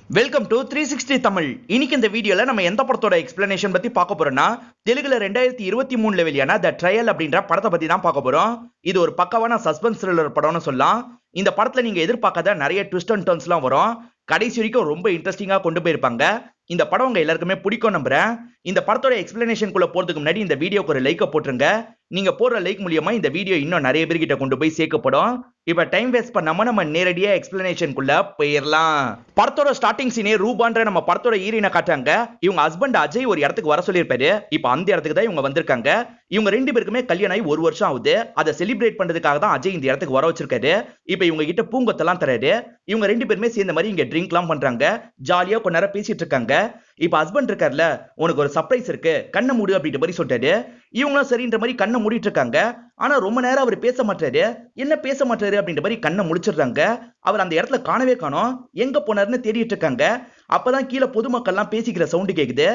Welcome to 360 Tamil. இன்னைக்கு இந்த வீடியோல நம்ம எந்த படத்தோட எக்ஸ்பிளனேஷன் பத்தி பார்க்க போறோம்னா, தெலுங்குல 2023 வெளியான த ட்ரையல் அப்படின்ற படத்தை பத்தி தான் பார்க்க போறோம். இது ஒரு பக்கவான சஸ்பென்ஸ் த்ரில்லர் படம்னு சொல்லலாம். இந்த படத்துல நீங்க எதிர்பார்க்காத நிறைய ட்விஸ்ட் அண்ட் டர்ன்ஸ்லாம் வரும். கடைசி வரைக்கும் ரொம்ப இன்ட்ரெஸ்டிங்கா கொண்டு போயிருப்பாங்க. இந்த படம் உங்க எல்லாருக்குமே பிடிக்கும் நம்புறேன். இந்த படத்தோட எக்ஸ்பிளனேஷன் குள்ள போறதுக்கு முன்னாடி இந்த வீடியோக்கு ஒரு லைக் போட்டுருங்க. நீங்க போடுற லைக் மூலியமா இந்த வீடியோ இன்னும் நிறைய பேர்கிட்ட கொண்டு போய் சேர்க்கப்படும். இப்ப டைம் வேஸ்ட் பண்ணாம நம்ம நேரடியா எக்ஸ்பிளனேஷன் குள்ள போயிடலாம். படத்தோட ஸ்டார்டிங் சீனே ரூபான்ற நம்ம படத்தோட ஹீரோயினை காட்டுறாங்க. இவங்க ஹஸ்பண்ட் அஜய் ஒரு இடத்துக்கு வர சொல்லியிருப்பாரு. இப்ப அந்த இடத்துக்கு தான் இவங்க வந்திருக்காங்க. இவங்க ரெண்டு பேருக்குமே கல்யாணம் ஆகி 1 வருஷம் ஆகுது. அதை செலிப்ரேட் பண்றதுக்காக தான் அஜய் இந்த இடத்துக்கு வர வச்சிருக்காரு. இப்ப இவங்க கிட்ட பூங்கொத்தெல்லாம் தராரு. இவங்க ரெண்டு பேருமே சேர்ந்த மாதிரி இங்க ட்ரிங்க்லாம் பண்றாங்க. ஜாலியா கொஞ்ச நேரம் பேசிட்டு இருக்காங்க. இப்ப ஹஸ்பண்ட் இருக்கார்ல, உனக்கு ஒரு சர்ப்ரைஸ் இருக்கு, கண்ணை மூடு அப்படின்ற மாதிரி சொல்லிட்டாரு. இவங்களும் சரின்ற மாதிரி கண்ணை மூடிட்டு இருக்காங்க. ஆனா ரொம்ப நேரம் அவர் பேச மாட்டாரு. என்ன பேச மாட்டாரு அப்படின்ற மாதிரி கண்ணை முடிச்சிடுறாங்க. அவர் அந்த இடத்துல காணவே காணோம். எங்க போனாருன்னு தேடிட்டு இருக்காங்க. அப்பதான் கீழே பொதுமக்கள் எல்லாம் பேசிக்கிற சவுண்ட் கேக்குது.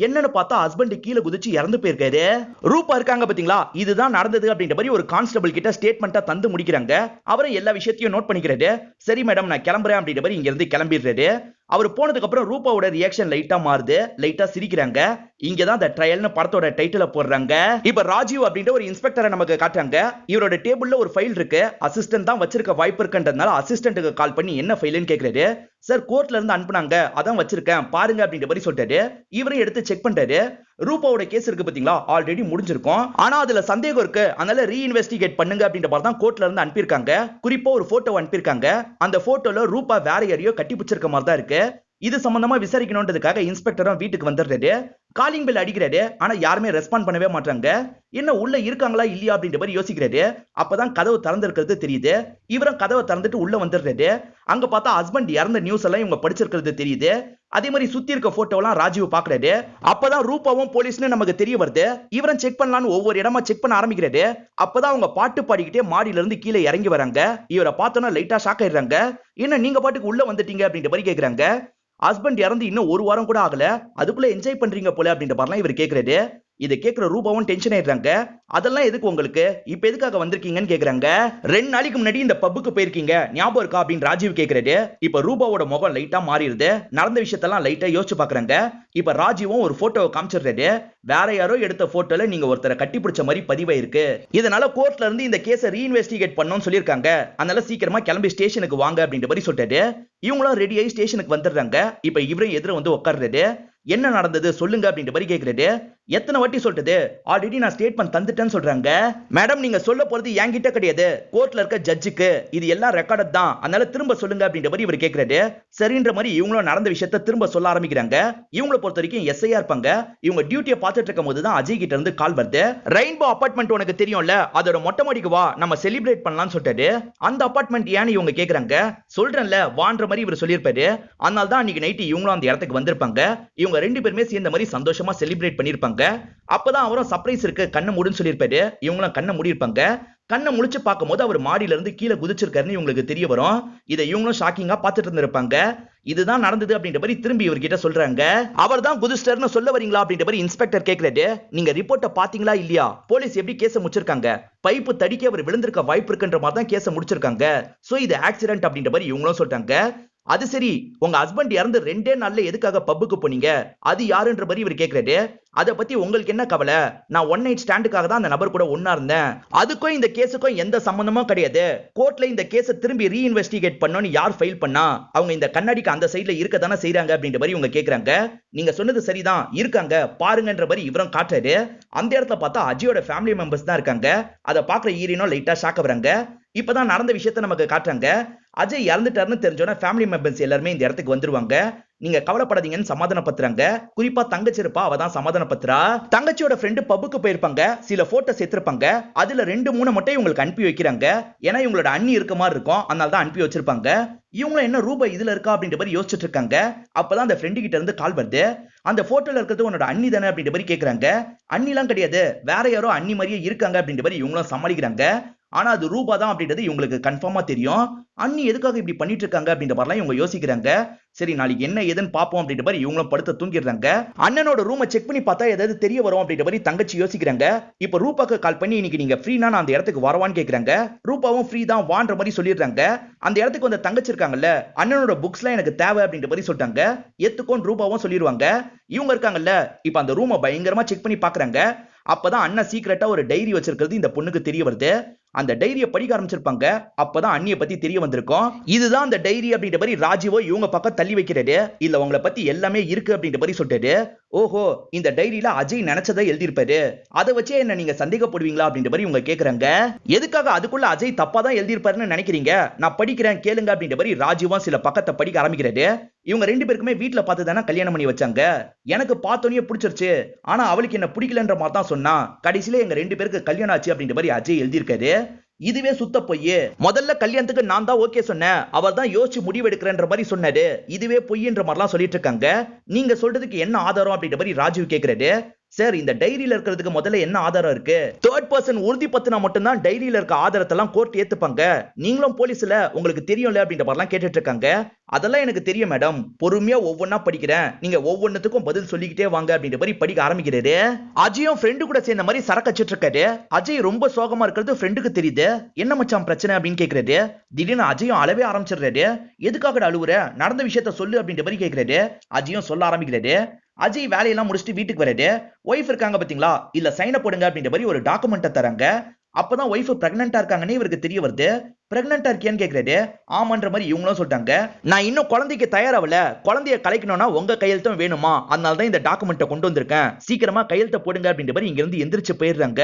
என்னன்னு பார்த்தா ஹஸ்பண்ட் கீழே குதிச்சு இறந்து போயிருக்காரு. ரூபா இருக்காங்க பாத்தீங்களா, இதுதான் நடந்தது அப்படின்ற மாதிரி ஒரு கான்ஸ்டபிள் கிட்ட ஸ்டேட்மெண்டா தந்து முடிக்கிறாங்க. அவரும் எல்லா விஷயத்தையும் நோட் பண்ணிக்கிறாரு. சரி மேடம், நான் கிளம்புறேன் அப்படின்ற மாதிரி இங்க இருந்து கிளம்பிடுறாரு. அவர் போனதுக்கு அப்புறம் ரூபாவோட ரியாக்ஷன் லைட்டா மாறுது. லைட்டா சிரிக்கிறாங்க. இங்கதான் அந்த ட்ரையல்னு படத்தோட டைட்டில போடுறாங்க. இப்ப ராஜீவ் அப்படின்ற ஒரு இன்ஸ்பெக்டரை நமக்கு காட்டுறாங்க. இவரோட டேபிள்ல ஒரு ஃபைல் இருக்கு. அசிஸ்டன்ட் தான் வச்சிருக்க வாய்ப்பு இருக்குன்றதுனால அசிஸ்டன்ட்டுக்கு கால் பண்ணி என்ன ஃபைல்னு கேக்குறாரு. சார் கோர்ட்ல இருந்து அனுப்புனாங்க, அதான் வச்சிருக்கேன் பாருங்க அப்படின்ற மாதிரி சொல்லிட்டாரு. இவரே எடுத்து செக் பண்றாரு. ரூபாவோட கேஸ் இருக்கு பாத்தீங்களா, ஆல்ரெடி முடிஞ்சிருக்கும். ஆனா அதுல சந்தேகம் இருக்கு, அதனால ரீஇன்வெஸ்டிகேட் பண்ணுங்க அப்படின்ற மாதிரி தான் கோர்ட்ல இருந்து அனுப்பியிருக்காங்க. குறிப்பா ஒரு போட்டோ அனுப்பியிருக்காங்க. அந்த போட்டோல ரூபா வேற யாரையோ கட்டி பிடிச்சிருக்க மாதிரி தான் இருக்கு. இது சம்பந்தமா விசாரிக்கணும்ன்றதுக்காக இன்ஸ்பெக்டரும் வீட்டுக்கு வந்துடுறாரு. காலிங் பெல் அடிக்கிறாரு. ஆனா யாருமே ரெஸ்பாண்ட் பண்ணவே மாட்டாங்க. என்ன உள்ள இருக்காங்களா இல்லையா அப்படின்ற மாதிரி யோசிக்கிறாரு. அப்பதான் கதவு திறந்திருக்கிறது தெரியுது. இவரும் கதவை திறந்துட்டு உள்ள வந்துடுறாரு. அங்க பார்த்தா ஹஸ்பண்ட் இறந்த நியூஸ் எல்லாம் இவங்க படிச்சிருக்கிறது தெரியுது. அதே மாதிரி சுத்தி இருக்க போட்டோலாம் ராஜீவ் பாக்குறாரு. அப்பதான் ரூபாவும் போலீஸ்னு நமக்கு தெரிய வருது. இவரும் செக் பண்ணலான்னு ஒவ்வொரு இடமா செக் பண்ண ஆரம்பிக்கிறாரு. அப்பதான் அவங்க பாட்டு பாடிக்கிட்டே மாடியில இருந்து கீழே இறங்கி வராங்க. இவரை பார்த்தோன்னா லைட்டா ஷாக் ஆயிடுறாங்க. என்ன நீங்க பாட்டுக்கு உள்ள வந்துட்டீங்க அப்படின்ற மாதிரி கேக்குறாங்க. ஹஸ்பண்ட் இறந்து இன்னும் 1 வாரம் கூட ஆகல, அதுக்குள்ள என்ஜாய் பண்றீங்க போல அப்படின்ற மாதிரிலாம் இவர் கேக்குறாரு. இதை கேட்கிற ரூபாவும் டென்ஷன் ஆயிடுறாங்க. அதெல்லாம் எதுக்கு உங்களுக்கு, இப்ப எதுக்காக வந்திருக்கீங்கன்னு கேக்குறாங்க. 2 நாளைக்கு முன்னாடி இந்த பப்புக்கு போயிருக்கீங்க, ஞாபகம் இருக்கா அப்படின்னு ராஜீவ் கேக்குறாரு. இப்ப ரூபாவோட முகம் லைட்டா மாறிடுது. நடந்த விஷயத்தெல்லாம் லைட்டா யோசிச்சு பாக்குறாங்க. இப்ப ராஜீவும் ஒரு போட்டோவை காமிச்சிடுறாரு. வேற யாரோ எடுத்த போட்டோல நீங்க ஒருத்தரை கட்டி பிடிச்ச மாதிரி பதிவாயிருக்கு. இதனால கோர்ட்ல இருந்து இந்த கேஸை ரீஇன்வெஸ்டிகேட் பண்ணணும்னு சொல்லியிருக்காங்க. அதனால சீக்கிரமா கிளம்பி ஸ்டேஷனுக்கு வாங்க அப்படின்ற மாதிரி சொல்லிட்டாரு. இவங்களும் ரெடி ஆகி ஸ்டேஷனுக்கு வந்துடுறாங்க. இப்ப இவரும் எதிர வந்து உட்கார்றாரு. என்ன நடந்தது சொல்லுங்க அப்படின்ற மாதிரி கேக்குறாரு. எத்தனை வாட்டி சொல்றது, ஆல்ரெடி நான் ஸ்டேட்மெண்ட் தந்துட்டேன்னு சொல்றாங்க. மேடம், நீங்க சொல்ல போறது என்கிட்ட கிடையாது, கோர்ட்ல இருக்க ஜட்ஜுக்கு. இது எல்லாம் ரெக்கார்ட் தான், அதனால திரும்ப சொல்லுங்க அப்படின்ற மாதிரி இவர் கேக்குறாரு. சரின்ற மாதிரி இவங்களும் நடந்த விஷயத்தை திரும்ப சொல்ல ஆரம்பிக்கிறாங்க. இவங்களை பொறுத்த வரைக்கும் எஸ்ஐயா இருப்பாங்க. இவங்க டியூட்டியை பார்த்துட்டு இருக்கும் போது தான் அஜய் கிட்ட இருந்து கால் வருது. ரெயின்போ அபார்ட்மெண்ட் உனக்கு தெரியும்ல, அதோட மொட்டை மாடிக்கு வா, நம்ம செலிப்ரேட் பண்ணலாம்னு சொல்லிட்டாரு. அந்த அபார்ட்மெண்ட் ஏன்னு இவங்க கேக்குறாங்க. சொல்றேன்ல வான்ற மாதிரி இவர் சொல்லியிருப்பாரு. அதனால தான் அன்னைக்கு நைட்டு இவங்களும் அந்த இடத்துக்கு வந்திருப்பாங்க. இவங்க ரெண்டு பேருமே சேர்ந்த மாதிரி சந்தோஷமா செலிப்ரேட் பண்ணிருப்பாங்க. அப்பதான் அவரும் சர்ப்ரைஸ் இருக்கு, கண்ணை மூடுன்னு சொல்லியிருப்பாரு. இவங்களும் கண்ணை மூடிருப்பாங்க. கண்ணை முழிச்சு பார்க்கும்போது அவர் மாடியில இருந்து கீழே குதிச்சிருக்காருன்னு இவங்களுக்கு தெரிய வரும். இதை இவங்களும் ஷாக்கிங்கா பார்த்துட்டு இருந்திருப்பாங்க. இதுதான் நடந்தது அப்படின்ற மாதிரி திரும்பி இவர்கிட்ட சொல்றாங்க. அவர் தான் குதிச்சிட்டாருன்னு சொல்ல வரீங்களா அப்படின்ற மாதிரி இன்ஸ்பெக்டர் கேக்குறாரு. நீங்க ரிப்போர்ட்டை பாத்தீங்களா இல்லையா, போலீஸ் எப்படி கேஸை முடிச்சிருக்காங்க, பைப்பு தடிக்க அவர் விழுந்திருக்க வாய்ப்பு இருக்குன்ற மாதிரி தான் கேஸை முடிச்சிருக்காங்க. சோ இது ஆக்சிடென்ட் அப்படின்ற மாதிரி இவங்களும் சொல்றாங்க. அது சரி, உங்க ஹஸ்பண்ட் இறந்து 2 நாள்ல எதுக்காக பப்புக்கு போனீங்க, அது யாருன்ற மாதிரி இவர் கேக்குறாரு. அதை பத்தி உங்களுக்கு என்ன கவலை, நான் 1 நைட் ஸ்டாண்டுக்காக தான் அந்த நபர் கூட ஒண்ணா இருந்தேன், அதுக்கும் இந்த கேஸுக்கும் எந்த சம்பந்தமும் கிடையாது. கோர்ட்ல இந்த கேஸை திரும்பி ரீஇன்வெஸ்டிகேட் பண்ணனும் யார் ஃபைல் பண்ணா, அவங்க இந்த கண்ணாடிக்கு அந்த சைடுல இருக்க தானே செய்றாங்க அப்படின்ற மாதிரி இவங்க கேக்குறாங்க. நீங்க சொன்னது சரிதான், இருக்காங்க பாருங்கன்ற மாதிரி இவரும் காட்டுறாரு. அந்த இடத்துல பார்த்தா அஜயோட ஃபேமிலி மெம்பர்ஸ் தான் இருக்காங்க. அதை பாக்குற ஈரினும் லைட்டா ஷாக் ஆகுறாங்க. இப்பதான் நடந்த விஷயத்தை நமக்கு காட்டுறாங்க. அஜய் இறந்துட்டாருன்னு தெரிஞ்சோன்னா ஃபேமிலி மெம்பர்ஸ் எல்லாருமே இந்த இடத்துக்கு வந்துருவாங்க. நீங்க கவலைப்படாதீங்கன்னு சமாதானப்படுத்துறாங்க. குறிப்பா தங்கச்சி இருப்பா, அவ தான் சமாதானப்படுத்துறா. தங்கச்சியோட ஃப்ரெண்டு பப்புக்கு போயிருப்பாங்க. சில போட்டோஸ் எடுத்திருப்பாங்க. அதுல 2-3 மட்டும் இவங்களுக்கு அனுப்பி வைக்கிறாங்க. ஏன்னா இவங்களோட அண்ணி இருக்க மாதிரி இருக்கும், அதனால தான் அனுப்பி வச்சிருப்பாங்க. இவங்க என்ன ரூபா இதுல இருக்கா அப்படின்ற மாதிரி யோசிச்சுட்டு இருக்காங்க. அப்பதான் அந்த ஃப்ரெண்டு கிட்ட இருந்து கால் வருது. அந்த போட்டோல இருக்கிறது உன்னோட அண்ணி தானே அப்படின்ற மாதிரி கேக்குறாங்க. அண்ணிலாம் கிடையாது, வேற யாரோ அண்ணி மாதிரியே இருக்காங்க அப்படின்ற மாதிரி இவங்களும் சமாளிக்கிறாங்க. ஆனா அது ரூபா தான் அப்படின்றது இவங்களுக்கு கன்ஃபார்மா தெரியும். அண்ணி எதுக்காக இப்படி பண்ணிட்டு இருக்காங்க அப்படின்ற மாதிரிலாம் இவங்க யோசிக்கிறாங்க. சரி நாளைக்கு என்ன ஏதுன்னு பாப்போம் அப்படின்ற மாதிரி இவங்களும் படுத்து தூங்கிடுறாங்க. அண்ணனோட ரூமை செக் பண்ணி பார்த்தா ஏதாவது தெரிய வரும் அப்படின்ற மாதிரி தங்கச்சி யோசிக்கிறாங்க. இப்ப ரூபாக்கு கால் பண்ணி இன்னைக்கு நீங்க ஃப்ரீனா நான் அந்த இடத்துக்கு வரவான்னு கேக்குறாங்க. ரூபாவும் ஃப்ரீ தான் வான்ற மாதிரி சொல்லிடுறாங்க. அந்த இடத்துக்கு வந்த தங்கச்சி இருக்காங்கல்ல, அண்ணனோட புக்ஸ்லாம் எனக்கு தேவை அப்படின்ற மாதிரி சொல்லிட்டாங்க. எத்துக்கும் ரூபாவும் சொல்லிடுவாங்க. இவங்க இருக்காங்கல்ல, இப்ப அந்த ரூமை பயங்கரமா செக் பண்ணி பாக்குறாங்க. அப்பதான் அண்ணன் சீக்கிரட்டா ஒரு டைரி வச்சிருக்கிறது இந்த பொண்ணுக்கு தெரிய வருது. அந்த டைரியை படிக்க ஆரம்பிச்சிருப்பாங்க. அப்பதான் அண்ணிய பத்தி தெரிய வந்திருக்கும். இதுதான் அந்த டைரி அப்படின்ற மாதிரி ராஜீவோ இவங்க பக்கம் தள்ளி வைக்கிறாரு. இல்ல உங்களை பத்தி எல்லாமே இருக்கு அப்படின்ற மாதிரி சொல்லிட்டாரு. ஓஹோ, இந்த டைரியில அஜய் நினைச்சதை எழுதியிருப்பாரு, அதை வச்சே என்ன நீங்க சந்தேகப்படுவீங்களா அப்படின்ற மாதிரி இவங்க கேக்குறாங்க. எதுக்காக அதுக்குள்ள அஜய் தப்பா தான் எழுதியிருப்பாருன்னு நினைக்கிறீங்க? நான் படிக்கிறேன் கேளுங்க அப்படின்ற மாதிரி ராஜீவும் சில பக்கத்தை படிக்க ஆரம்பிக்கிறாரு. இவங்க ரெண்டு பேருக்குமே வீட்டுல பார்த்து தானே கல்யாணம் பண்ணி வச்சாங்க. எனக்கு பார்த்தோன்னே பிடிச்சிருச்சு, ஆனா அவளுக்கு என்ன பிடிக்கலன்ற மாதிரி தான் சொன்னா. கடைசியில எங்க ரெண்டு பேருக்கு கல்யாணம் ஆச்சு அப்படின்ற மாதிரி அஜய் எழுதியிருக்காரு. இதுவே சுத்த பொய். முதல்ல கல்யாணத்துக்கு நான் தான் ஓகே சொன்னேன், அவர் தான் யோசிச்சு முடிவு எடுக்கிறன்ற மாதிரி சொன்னாரு. இதுவே பொய்ன்ற மாதிரிலாம் சொல்லிட்டு இருக்காங்க. நீங்க சொல்றதுக்கு என்ன ஆதாரம் அப்படின்ற மாதிரி ராஜீவ் கேக்குறாரு. சார், இந்த டைரியில இருக்கிறதுக்கு முதல்ல என்ன ஆதாரம் இருக்கு? தேர்ட் பர்சன் உறுதி பத்தினா மட்டும்தான் டைரியில இருக்க ஆதாரத்தெல்லாம் கோர்ட் ஏத்துப்பாங்க. நீங்களும் போலீஸ்ல உங்களுக்கு தெரியும்ல அப்படின்ற மாதிரிலாம் கேட்டுட்டு இருக்காங்க. அதெல்லாம் எனக்கு தெரியும் மேடம், பொறுமையா ஒவ்வொன்னா படிக்கிறேன், நீங்க ஒவ்வொன்னுத்துக்கும் பதில் சொல்லிக்கிட்டே வாங்க அப்படின்ற மாதிரி படிக்க ஆரம்பிக்கிறாரு. அஜயும் ஃப்ரெண்டு கூட சேர்ந்த மாதிரி சரக்கு வச்சிட்டு இருக்காரு. அஜய் ரொம்ப சோகமா இருக்கிறது ஃப்ரெண்டுக்கு தெரியுது. என்ன மச்சான் பிரச்சனை அப்படின்னு கேக்குறாரு. திடீர்னு அஜயும் அழவே ஆரம்பிச்சிடுறாரு. எதுக்காக அழுவுற, நடந்த விஷயத்த சொல்லு அப்படின்ற மாதிரி கேக்குறாரு. அஜயும் சொல்ல ஆரம்பிக்கிறாரு. அஜய் வேலையெல்லாம் முடிச்சுட்டு வீட்டுக்கு வராரு. ஒய்ஃப் இருக்காங்க பாத்தீங்களா, இல்ல சைன போடுங்க அப்படின்ற மாதிரி ஒரு டாக்குமெண்ட்டை தராங்க. அப்பதான் ஒய்ஃப் பிரெக்னெண்டா இருக்காங்கன்னு இவருக்கு தெரிய வருது. பிரெக்னெண்டா இருக்கியான்னு கேக்குறாரு. ஆமான்ற மாதிரி இவங்களும் சொல்லிட்டாங்க. நான் இன்னும் குழந்தைக்கு தயாராகல, குழந்தைய கலைக்கணும்னா உங்க கையெழுத்தும் வேணுமா, அதனால தான் இந்த டாக்குமெண்ட்டை கொண்டு வந்திருக்கேன், சீக்கிரமா கையெழுத்த போடுங்க அப்படின்ற மாதிரி இங்க இருந்து எந்திரிச்சு போயிடுறாங்க.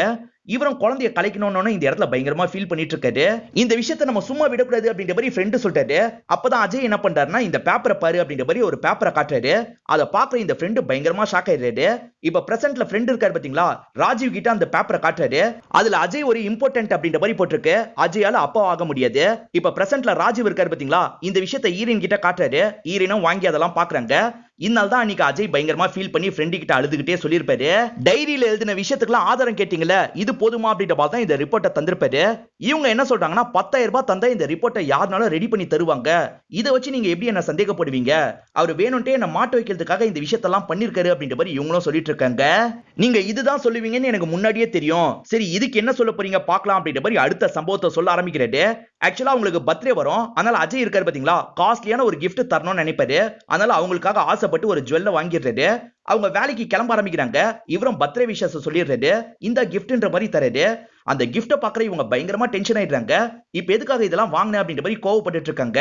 இவரும் குழந்தைய கலைக்கணும்னு இந்த இடத்துல பயங்கரமா ஃபீல் பண்ணிட்டு இருக்காரு. இந்த விஷயத்தை நம்ம சும்மா விடக்கூடாது அப்படின்ற மாதிரி ஃப்ரெண்டு சொல்லிட்டாரு. அப்பதான் அஜய் என்ன பண்றாருன்னா, இந்த பேப்பரை பாரு அப்படின்ற மாதிரி ஒரு பேப்பரை காட்டுறாரு. அதை பாக்குற இந்த ஃப்ரெண்டு பயங்கரமா ஷாக் ஆயிடுறாரு. இப்ப பிரசன்ட்ல ஃப்ரெண்ட் இருக்காரு பாத்தீங்களா, ராஜீவ் கிட்ட அந்த பேப்பரை காட்டுறாரு. அதுல அஜய் ஒரு இம்பார்ட்டன்ட் அப்படின்ற மாதிரி போட்டிருக்கு. அஜயால அப்பா ஆக முடியாது. இப்ப பிரசன்ட்ல ராஜீவ் இருக்காரு பாத்தீங்களா, இந்த விஷயத்தை ஈரின் கிட்ட காட்டுறாரு. ஈரினும் வாங்கி அதெல்லாம் பாக்குறாங்க. இதனால தான் அன்னைக்கு அஜய் பயங்கரமா ஃபீல் பண்ணி ஃப்ரெண்டு கிட்ட அழுதுகிட்டே சொல்லியிருப்பாரு. டைரியில எழுதின விஷயத்துக்குலாம் ஆதாரம் கேட்டீங்கல்ல, இது போதுமா அப்படின்ற மாதிரி தான் இந்த ரிப்போர்ட்டை தந்திருப்பாரு. இவங்க என்ன சொல்றாங்கன்னா, 10,000 ரூபாய் தந்தா இந்த ரிப்போர்ட்டை யாருனாலும் ரெடி பண்ணி தருவாங்க, இதை வச்சு நீங்க எப்படி என்ன சந்தேகப்படுவீங்க, அவர் வேணும்ட்டே என்ன மாட்ட வைக்கிறதுக்காக இந்த விஷயத்தெல்லாம் பண்ணிருக்காரு அப்படின்ற மாதிரி இவங்களும் சொல்லிட்டு இருக்காங்க. நீங்க இதுதான் சொல்லுவீங்கன்னு எனக்கு முன்னாடியே தெரியும், சரி இதுக்கு என்ன சொல்ல போறீங்க பார்க்கலாம் அப்படின்ற மாதிரி அடுத்த சம்பவத்தை சொல்ல ஆரம்பிக்கிறாரு. ஆக்சுவலா உங்களுக்கு பர்த்டே வரும், அதனால அஜய் இருக்காரு பாத்தீங்களா, காஸ்ட்லியான ஒரு கிஃப்ட் தரணும்னு நினைப்பாரு. அதனால அவங்களுக்காக ஆசைப்பட்டு ஒரு ஜுவல்ல வாங்கிடுறாரு. அவங்க வேலைக்கு கிளம்ப ஆரம்பிக்கிறாங்க. இவரும் பர்த்டே விஷயத்தை சொல்லிடுறாரு. இந்த கிஃப்ட்ன்ற மாதிரி தராரு. அந்த கிஃப்ட பாக்குற இவங்க பயங்கரமா டென்ஷன் ஆயிடுறாங்க. இப்ப எதுக்காக இதெல்லாம் வாங்கின அப்படின்ற மாதிரி கோவப்பட்டு இருக்காங்க.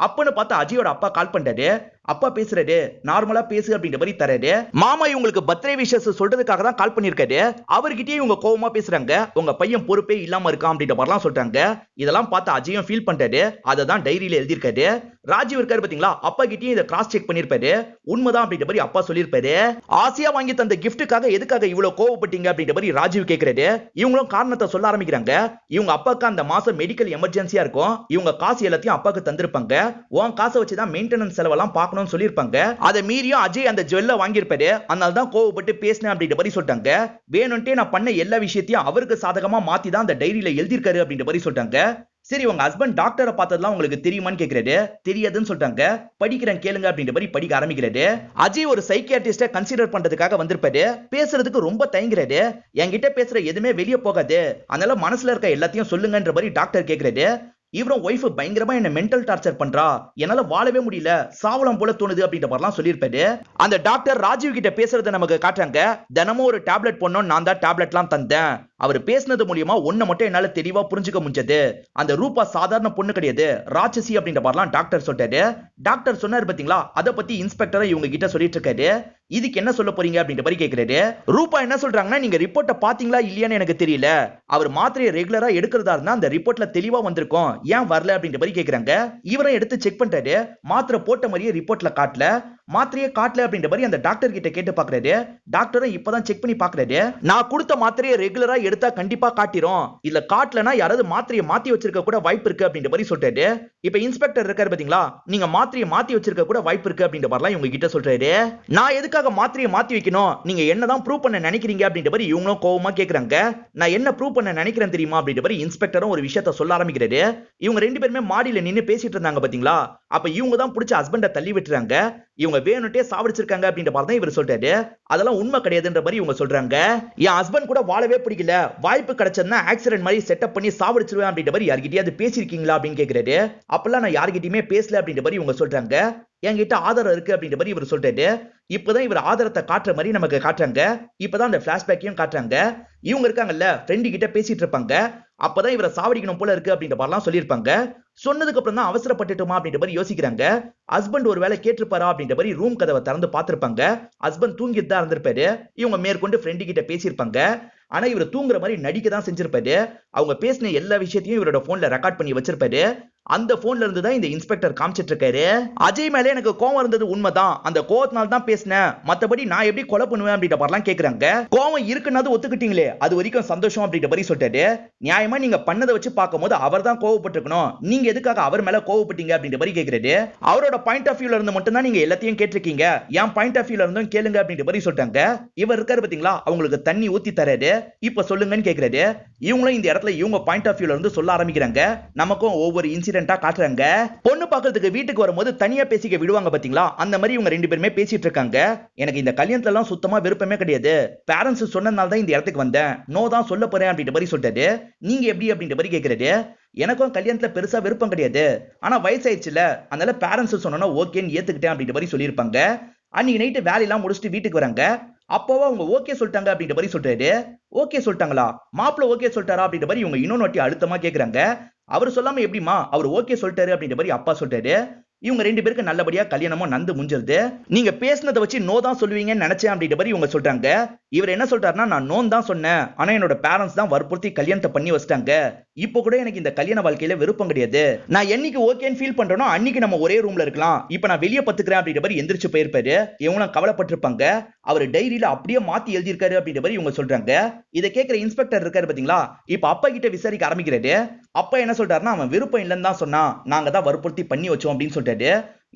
அப்பன்னு பார்த்து அஜயோட அப்பா கால் பண்றாரு. அப்பா பேசுறாரு, நார்மலா பேசு அப்படின்ற மாதிரி தராரு. மாமா இவங்களுக்கு பர்த்டே விஷஸ் சொல்றதுக்காக தான் கால் பண்ணிருக்காரு. அவர்கிட்டயே இவங்க கோவமா பேசுறாங்க. உங்க பையன் பொறுப்பே இல்லாம இருக்கான் அப்படின்ற மாதிரிலாம் சொல்றாங்க. இதெல்லாம் பார்த்து அஜயும் ஃபீல் பண்றாரு. அதை தான் டைரியில எழுதியிருக்காரு. ராஜீவ் இருக்காரு பாத்தீங்களா, அப்பா கிட்டயும் இதை கிராஸ் செக் பண்ணிருப்பாரு. உண்மைதான் அப்படின்ற மாதிரி அப்பா சொல்லியிருப்பாரு. ஆசையா வாங்கி தந்த கிஃப்ட்டுக்காக எதுக்காக இவ்வளவு கோவப்பட்டீங்க அப்படின்ற மாதிரி ராஜீவ் கேக்குறாரு. இவங்களும் காரணத்தை சொல்ல ஆரம்பிக்கிறாங்க. இவங்க அப்பாக்கு அந்த மாசம் மெடிக்கல் எமர்ஜென்சியா இருக்கும். இவங்க காசு எல்லாத்தையும் அப்பாக்கு தந்திருப்பாங்க. உன் காசை வச்சுதான் மெயின்டெனன்ஸ் செலவெல்லாம் பார்க்கணும்னு சொல்லியிருப்பாங்க. அதை மீறியும் அஜய் அந்த ஜுவல்ல வாங்கியிருப்பாரு. அதனால தான் கோவப்பட்டு பேசினேன் அப்படின்ற மாதிரி சொல்லிட்டாங்க. வேணும்ட்டே நான் பண்ண எல்லா விஷயத்தையும் அவருக்கு சாதகமா மாத்தி தான் அந்த டைரியில எழுதியிருக்காரு அப்படின்ற மாதிரி சொல்லிட்டாங்க. சரி உங்க ஹஸ்பண்ட் டாக்டரை பார்த்ததெல்லாம் உங்களுக்கு தெரியுமான்னு கேக்குறாரு. தெரியாதுன்னு சொல்லிட்டாங்க. படிக்கிறேன் கேளுங்க அப்படின்ற மாதிரி படிக்க ஆரம்பிக்கிறாரு. அஜய் ஒரு சைக்கியாட்ரிஸ்ட கன்சிடர் பண்றதுக்காக வந்திருப்பாரு. பேசுறதுக்கு ரொம்ப தயங்குறாரு. என்கிட்ட பேசுற எதுவுமே வெளியே போகாது, அதனால மனசுல இருக்க எல்லாத்தையும் சொல்லுங்கன்ற மாதிரி டாக்டர் கேக்குறாரு. இவரும் ஒய்ஃப் பயங்கரமா என்ன மென்டல் டார்ச்சர் பண்றா, என்னால வாழவே முடியல, சாவலம் போல தோணுது அப்படின்ற மாதிரிலாம் சொல்லியிருப்பாரு. அந்த டாக்டர் ராஜீவ் கிட்ட பேசுறத நமக்கு காட்டுறாங்க. தினமும் ஒரு டேப்லெட் போடணும், நான் தான் டேப்லெட்லாம் தந்தேன். அவர் பேசினது மூலியமா ஒண்ணு மட்டும் என்னால தெளிவா புரிஞ்சுக்க முடிஞ்சது, அந்த ரூபா சாதாரண பொண்ணு கிடையாது, ராட்சசி அப்படின்ற மாதிரிலாம் டாக்டர் சொல்லிட்டாரு. டாக்டர் சொன்னாரு பாத்தீங்களா, அதை பத்தி இன்ஸ்பெக்டரை இவங்க கிட்ட சொல்லிட்டு இருக்காரு. இதுக்கு என்ன சொல்ல போறீங்க அப்படின்ற மாதிரி கேக்குறாரு. ரூபா என்ன சொல்றாங்கன்னா, நீங்க ரிப்போர்ட்டை பாத்தீங்களா இல்லையான்னு எனக்கு தெரியல, அவர் மாத்திரையை ரெகுலரா எடுக்கிறதா இருந்தா அந்த ரிப்போர்ட்ல தெளிவா வந்திருக்கும், ஏன் வரல அப்படின்ற மாதிரி கேக்குறாங்க. இவரை எடுத்து செக் பண்றாரு. மாத்திரை போட்ட மாதிரியே ரிப்போர்ட்ல காட்டல. மாத்திரையே காட்டல அப்படின்ற மாதிரி அந்த டாக்டர் கிட்ட கேட்டு பாக்குறாரு. டாக்டரும் இப்பதான் செக் பண்ணி பாக்குறாரு. நான் கொடுத்த மாத்திரையை ரெகுலரா எடுத்தா கண்டிப்பா காட்டிரும், இல்ல காட்டலனா யாராவது மாத்திரையை மாத்தி வச்சிருக்க கூட வாய்ப்பு இருக்கு அப்படின்ற மாதிரி சொல்றாரு. இப்ப இன்ஸ்பெக்டர் இருக்காரு பாத்தீங்களா, நீங்க மாத்திரையை மாத்தி வச்சிருக்க கூட வாய்ப்பு இருக்கு அப்படின்ற மாதிரிலாம் இவங்க கிட்ட சொல்றாரு. நான் எதுக்காக மாத்திரையை மாத்தி வைக்கணும், நீங்க என்னதான் ப்ரூவ் பண்ண நினைக்கிறீங்க அப்படின்ற மாதிரி இவங்களும் கோவமா கேக்குறாங்க. நான் என்ன ப்ரூவ் பண்ண நினைக்கிறேன் தெரியுமா அப்படின்ற மாதிரி இன்ஸ்பெக்டரும் ஒரு விஷயத்த சொல்ல ஆரம்பிக்கிறாரு. இவங்க ரெண்டு பேருமே மாடியில நின்னு பேசிட்டு இருந்தாங்க பாத்தீங்களா, அப்ப இவங்க தான் புடிச்ச ஹஸ்பண்ட தள்ளி விட்டுறாங்க. இவங்க வேணுட்டே சாவடிச்சிருக்காங்க அப்படின்ற மாதிரி தான் இவர் சொல்றாரு. அதெல்லாம் உண்மை கிடையாதுன்ற மாதிரி இவங்க சொல்றாங்க. என் ஹஸ்பண்ட் கூட வாழவே பிடிக்கல, வாய்ப்பு கிடைச்சதுன்னா ஆக்சிடென்ட் மாதிரி செட்டப் பண்ணி சாவடிச்சிருவேன் அப்படின்ற மாதிரி யார்கிட்டயாவது பேசிருக்கீங்களா அப்படின்னு கேக்குறாரு. அப்பெல்லாம் நான் யார்கிட்டயுமே பேசல அப்படின்ற மாதிரி இவங்க சொல்றாங்க. என்கிட்ட ஆதாரம் இருக்கு அப்படின்ற மாதிரி இவர் சொல்றாரு. இப்பதான் இவர் ஆதாரத்தை காட்டுற மாதிரி நமக்கு காட்டுறாங்க. இப்பதான் அந்த பிளாஷ்பேக்கையும் காட்டுறாங்க. இவங்க இருக்காங்கல்ல ஃப்ரெண்டு கிட்ட பேசிட்டு இருப்பாங்க. அப்பதான் இவரை சாவடிக்கணும் போல இருக்கு அப்படின்ற மாதிரிலாம் சொல்லியிருப்பாங்க. சொன்னதுக்கு அப்புறம் தான் அவசரப்பட்டுட்டோமா அப்படின்ற மாதிரி யோசிக்கிறாங்க. ஹஸ்பண்ட் ஒரு வேலை கேட்டிருப்பாரா அப்படின்ற மாதிரி ரூம் கதவை திறந்து பார்த்திருப்பாங்க. ஹஸ்பண்ட் தூங்கிட்டு தான் இருந்திருப்பாரு. இவங்க மேற்கொண்டு ஃப்ரெண்டு கிட்ட பேசியிருப்பாங்க. ஆனா இவர் தூங்குற மாதிரி நடிக்க தான் செஞ்சிருப்பாரு. அவங்க பேசின எல்லா விஷயத்தையும் இவரோட போன்ல ரெக்கார்ட் பண்ணி வச்சிருப்பாரு. அந்த போன்ல இருந்து தான் இந்த இன்ஸ்பெக்டர் காமிச்சிட்டு இருக்காரு. அஜய் மேல எனக்கு கோவம் இருந்தது உண்மைதான், அந்த கோவத்தினால தான் பேசினேன், மத்தபடி நான் எப்படி கொலை பண்ணுவேன் அப்படின்ற மாதிரிலாம் கேக்குறாங்க. கோவம் இருக்குன்னு ஒத்துக்கிட்டீங்களே, அது வரைக்கும் சந்தோஷம் அப்படின்ற மாதிரி சொல்லிட்டாரு. நியாயமா நீங்க பண்ணதை வச்சு பார்க்கும்போது அவர் தான் கோவப்பட்டிருக்கணும், நீங்க எதுக்காக அவர் மேல கோவப்பட்டீங்க அப்படின்ற மாதிரி கேக்குறாரு. அவரோட பாயிண்ட் ஆஃப் வியூல இருந்து மட்டும் தான் நீங்க எல்லாத்தையும் கேட்டிருக்கீங்க, என் பாயிண்ட் ஆஃப் வியூல இருந்தும் கேளுங்க அப்படின்ற மாதிரி சொல்லிட்டாங்க. இவர் இருக்காரு பாத்தீங்களா, அவங்களுக்கு தண்ணி ஊத்தி தராரு. இப்ப சொல்லுங்கன்னு கேக்குறாரு. இவங்களும் இந்த இடத்துல இவங்க பாயிண்ட் ஆஃப் வியூல இருந்து சொல்ல ஆரம்பிக்கிறாங்க. நமக்கும் ஒவ்வொரு இன்சிடென்ட்டா காட்டுறாங்க. பொண்ணு பார்க்கிறதுக்கு வீட்டுக்கு வரும்போது தனியா பேசிக்க விடுவாங்க பாத்தீங்களா, அந்த மாதிரி இவங்க ரெண்டு பேருமே பேசிட்டு இருக்காங்க. எனக்கு இந்த கல்யாணத்துல எல்லாம் சுத்தமா விருப்பமே கிடையாது, பேரண்ட்ஸ் சொன்னதுனால தான் இந்த இடத்துக்கு வந்தேன், நோ தான் சொல்ல போறேன் அப்படின்ற மாதிரி சொல்லிட்டாரு. நீங்க எப்படி அப்படின்ற மாதிரி கேக்குறாரு. எனக்கும் கல்யாணத்துல பெருசா விருப்பம் கிடையாது, ஆனா வயசாயிடுச்சுல, அதனால பேரண்ட்ஸ் சொன்னா ஓகேன்னு ஏத்துக்கிட்டேன் அப்படின்ற மாதிரி சொல்லியிருப்பாங்க. அன்னைக்கு நைட்டு வேலையெல்லாம் முடிச்சுட்டு வீட்டுக்கு வராங்க. அப்போவா அவங்க ஓகே சொல்லிட்டாங்க அப்படின்ற மாதிரி சொல்றாரு. ஓகே சொல்லிட்டாங்களா, மாப்பிள்ள ஓகே சொல்லிட்டாரா அப்படின்ற மாதிரி இவங்க இன்னொன்னு வாட்டி அழுத்தமா கேக்குறாங்க. அவர் சொல்லாம எப்படிமா அவர் ஓகே சொல்லிட்டாரு அப்படின்ற மாதிரி அப்பா சொல்றாரு. இவங்க ரெண்டு பேருக்கு நல்லபடியா கல்யாணமும் நந்து முடிஞ்சிருது. நீங்க பேசினதை வச்சு நோ தான் சொல்லுவீங்கன்னு நினைச்சேன் அப்படின்ற மாதிரி இவங்க சொல்றாங்க. இவர் என்ன சொல்றாருன்னா, நான் நோன் தான் சொன்னேன், ஆனா என்னோட பேரண்ட்ஸ் தான் வற்புறுத்தி கல்யாணத்தை பண்ணி வச்சிட்டாங்க. இப்போ கூட எனக்கு இந்த கல்யாண வாழ்க்கையில விருப்பம் கிடையாது, நான் என்னைக்கு ஓகேன்னு ஃபீல் பண்றேனோ அன்னைக்கு நம்ம ஒரே ரூம்ல இருக்கலாம், இப்போ நான் வெளியே பத்துக்கிறேன் அப்படின்ற மாதிரி எந்திரிச்சு போயிருப்பாரு. இவங்களும் கவலைப்பட்டிருப்பாங்க. அவர் டைரியில அப்படியே மாத்தி எழுதியிருக்காரு அப்படின்ற மாதிரி இவங்க சொல்றாங்க. இதை கேட்கிற இன்ஸ்பெக்டர் இருக்காரு பாத்தீங்களா, இப்ப அப்பா கிட்ட விசாரிக்க ஆரம்பிக்கிறாரு. அப்பா என்ன சொல்றாருன்னா, அவன் விருப்பம் இல்லைன்னு தான் சொன்னான், நாங்க தான் வற்புறுத்தி பண்ணி வச்சோம் அப்படின்னு சொல்லிட்டாரு.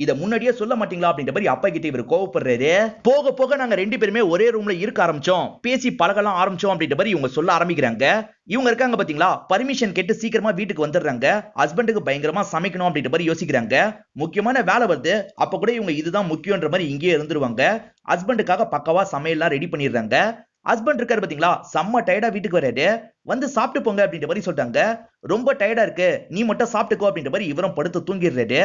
இத முன்னாடியே சொல்ல மாட்டீங்களா அப்படின்ற மாதிரி அப்பா கிட்ட இவர் கோவப்படுறாரு. போக போக நாங்க ரெண்டு பேருமே ஒரே ரூம்ல இருக்க ஆரம்பிச்சோம், பேசி பழகலாம் ஆரம்பிச்சோம் அப்படின்ற மாதிரி இவங்க சொல்ல ஆரம்பிக்கிறாங்க. இவங்க இருக்காங்க பாத்தீங்களா, பர்மிஷன் கேட்டு சீக்கிரமா வீட்டுக்கு வந்துடுறாங்க. ஹஸ்பண்டுக்கு பயங்கரமா சமைக்கணும் அப்படின்ற மாதிரி யோசிக்கிறாங்க. முக்கியமான வேலை வருது, அப்ப கூட இவங்க இதுதான் முக்கியன்ற மாதிரி இங்கேயே இருந்துருவாங்க. ஹஸ்பண்டுக்காக பக்கவா சமையல்லாம் ரெடி பண்ணிடுறாங்க. ஹஸ்பண்ட் இருக்காரு பாத்தீங்களா, செம்ம டயர்டா வீட்டுக்கு வராரு. வந்து சாப்பிட்டு போங்க அப்படின்ற மாதிரி சொல்றாங்க. ரொம்ப டயர்டா இருக்கு, நீ மட்டும் சாப்பிட்டுக்கோ அப்படின்ற மாதிரி இவரும் படுத்து தூங்கிடுறாரு.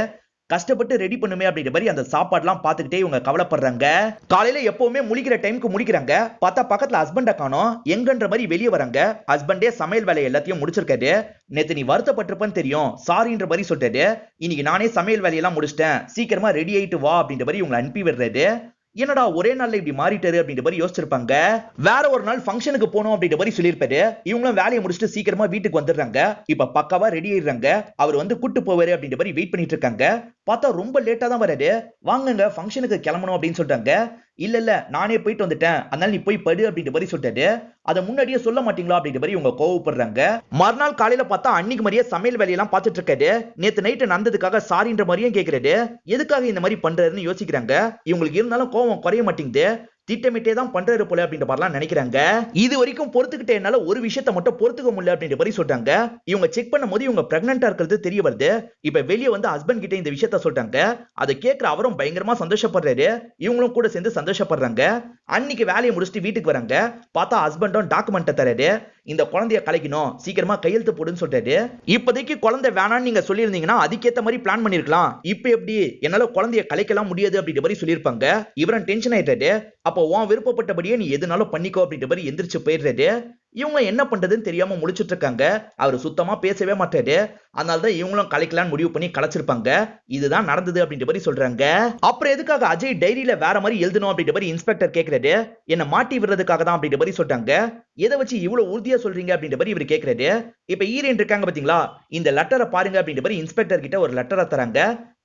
கஷ்டப்பட்டு ரெடி பண்ணுமே அப்படின்ற மாதிரி அந்த சாப்பாடுலாம் பார்த்துக்கிட்டே இவங்க கவலைப்படுறாங்க. காலையில எப்பவுமே முழிக்கிற டைமுக்கு முடிக்கிறாங்க. பார்த்தா பக்கத்துல ஹஸ்பண்ட காணோம், எங்கன்ற மாதிரி வெளியே வராங்க. ஹஸ்பண்டே சமையல் வேலை எல்லாத்தையும் முடிச்சிருக்காரு. நேத்து நீ வருத்தப்பட்டிருப்பன்னு தெரியும், சாரின்ற மாதிரி சொல்றாரு. இன்னைக்கு நானே சமையல் வேலையெல்லாம் முடிச்சிட்டேன், சீக்கிரமா ரெடி ஆயிட்டு வா அப்படின்ற மாதிரி இவங்களை அனுப்பி விடுறாரு. என்னடா ஒரே நாள்ல இப்படி மாறிட்டாரு அப்படின்ற மாதிரி யோசிச்சிருப்பாங்க. வேற ஒரு நாள் ஃபங்க்ஷனுக்கு போனோம் அப்படின்ற மாதிரி சொல்லியிருப்பாரு. இவங்களும் வேலையை முடிச்சுட்டு சீக்கிரமா வீட்டுக்கு வந்துடுறாங்க. இப்ப பக்காவா ரெடி ஆயிடுறாங்க. அவர் வந்து கூட்டு போவாரு அப்படின்ற மாதிரி வெயிட் பண்ணிட்டு இருக்காங்க. பார்த்தா ரொம்ப லேட்டா தான் வராரு. வாங்குங்க ஃபங்க்ஷனுக்கு கிளம்பணும் அப்படின்னு சொல்றாங்க. இல்ல இல்ல நானே போயிட்டு வந்துட்டேன், அதனால நீ போய் படு அப்படின்ற மாதிரி சொல்லிட்டாரு. அதை முன்னாடியே சொல்ல மாட்டீங்களா அப்படின்ற மாதிரி இவங்க கோவப்படுறாங்க. மறுநாள் காலையில பார்த்தா அன்னைக்கு மாதிரியே சமையல் வேலையெல்லாம் பார்த்துட்டு இருக்காரு. நேத்து நைட்டு நடந்ததுக்காக சாரின்ற மாதிரியும் கேட்கிறாரு. எதுக்காக இந்த மாதிரி பண்றாருன்னு யோசிக்கிறாங்க. இவங்களுக்கு இருந்தாலும் கோவம் குறைய மாட்டேங்குது. திட்டமிட்டே தான் பண்றாரு போல அப்படின்ற மாதிரிலாம் நினைக்கிறாங்க. இது வரைக்கும் பொறுத்துக்கிட்டே என்னால ஒரு விஷயத்தை மட்டும் பொறுத்துக்க முடியல அப்படின்ற மாதிரி சொல்றாங்க. இவங்க செக் பண்ணும்போது இவங்க பிரெக்னண்டா இருக்கிறது தெரிய வருது. இப்ப வெளியே வந்து ஹஸ்பண்ட் கிட்ட இந்த விஷயத்த சொல்றாங்க. அதை கேட்கிற அவரும் பயங்கரமா சந்தோஷப்படுறாரு. இவங்களும் கூட சேர்ந்து சந்தோஷப்படுறாங்க. அன்னைக்கு வேலையை முடிச்சுட்டு வீட்டுக்கு வராங்க. பார்த்தா ஹஸ்பண்டும் டாக்குமெண்ட் தராரு. இந்த குழந்தைய கலைக்கணும், சீக்கிரமா கையெழுத்து போடுன்னு சொல்றாரு. இப்போதைக்கு குழந்தை வேணான்னு நீங்க சொல்லியிருந்தீங்கன்னா அதுக்கேத்த மாதிரி பிளான் பண்ணிருக்கலாம். இப்ப எப்படி என்னால குழந்தைய கலைக்கலாம் முடியாது அப்படின்ற மாதிரி சொல்லியிருப்பாங்க. இவரும் டென்ஷன் ஆயிட்டாரு. அப்போ உன் விருப்பப்பட்டபடியே நீ எதுனாலும் பண்ணிக்கோ அப்படின்ற மாதிரி எந்திரிச்சு போயிடுறாரு. இவங்க என்ன பண்றதுன்னு தெரியாம முழிச்சிட்டு இருக்காங்க. அவர் சுத்தமா பேசவே மாட்டாரு. அதனாலதான் இவங்களும் கலைக்கலான்னு முடிவு பண்ணி கலைச்சிருப்பாங்க. இதுதான் நடந்தது அப்படின்ற மாதிரி சொல்றாங்க. அப்புறம் எதுக்காக அஜய் டைரியில வேற மாதிரி எழுதணும் அப்படின்ற மாதிரி இன்ஸ்பெக்டர் கேட்கிறாரு. என்ன மாட்டி விடுறதுக்காக தான் அப்படின்ற மாதிரி சொல்றாங்க. எதை வச்சு இவ்வளவு உறுதியா சொல்றீங்க அப்படின்ற மாதிரி இவர் கேக்குறாரு. இப்ப ஹீரோயின் இருக்காங்க பாத்தீங்களா, இந்த லெட்டரை பாருங்க அப்படின்ற மாதிரி இன்ஸ்பெக்டர் கிட்ட ஒரு லெட்டரை தராங்க.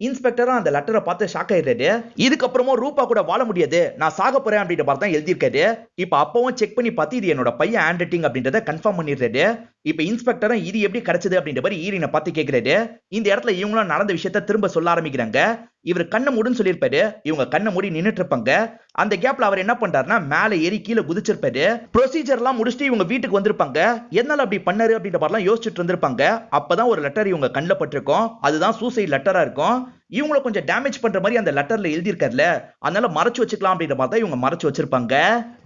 இன்ஸ்பெக்டரும் அந்த லெட்டரை பார்த்து ஷாக் ஆயிடுறாரு. இதுக்கப்புறமும் ரூபா கூட வாழ முடியாது, நான் சாக போறேன் அப்படின்ற மாதிரி தான் எழுதியிருக்காரு. இப்ப அப்பவும் செக் பண்ணி பார்த்து இது என்னோட பையன் ஹேண்ட் ரைட்டிங் அப்படின்றத கன்ஃபார்ம் பண்ணிடுறாரு. இப்ப இன்ஸ்பெக்டரும் இது எப்படி கிடைச்சது அப்படின்ற மாதிரி ஹீரோயினை பார்த்து கேக்குறாரு. இந்த இடத்துல இவங்களும் நடந்த விஷயத்த திரும்ப சொல்ல ஆரம்பிக்கிறாங்க. இவர் கண்ணை மூடுன்னு சொல்லியிருப்பாரு, இவங்க கண்ணை மூடி நின்னுட்டு இருப்பாங்க. அந்த கேப்ல அவர் என்ன பண்றாருன்னா மேல ஏறி கீழே குதிச்சிருப்பாரு. ப்ரொசீஜர் எல்லாம் முடிச்சுட்டு இவங்க வீட்டுக்கு வந்திருப்பாங்க. என்னால அப்படி பண்ணாரு அப்படின்ற மாதிரிலாம் யோசிச்சுட்டு இருந்திருப்பாங்க. அப்பதான் ஒரு லெட்டர் இவங்க கண்ணில் பட்டிருக்கும். அதுதான் சூசைட் லெட்டரா இருக்கும். இவங்கள கொஞ்சம் டேமேஜ் பண்ற மாதிரி அந்த லெட்டர்ல எழுதி இருக்காருல, அதனால மறைச்சு வச்சுக்கலாம் அப்படின்ற மாதிரி இவங்க மறைச்சு வச்சிருப்பாங்க.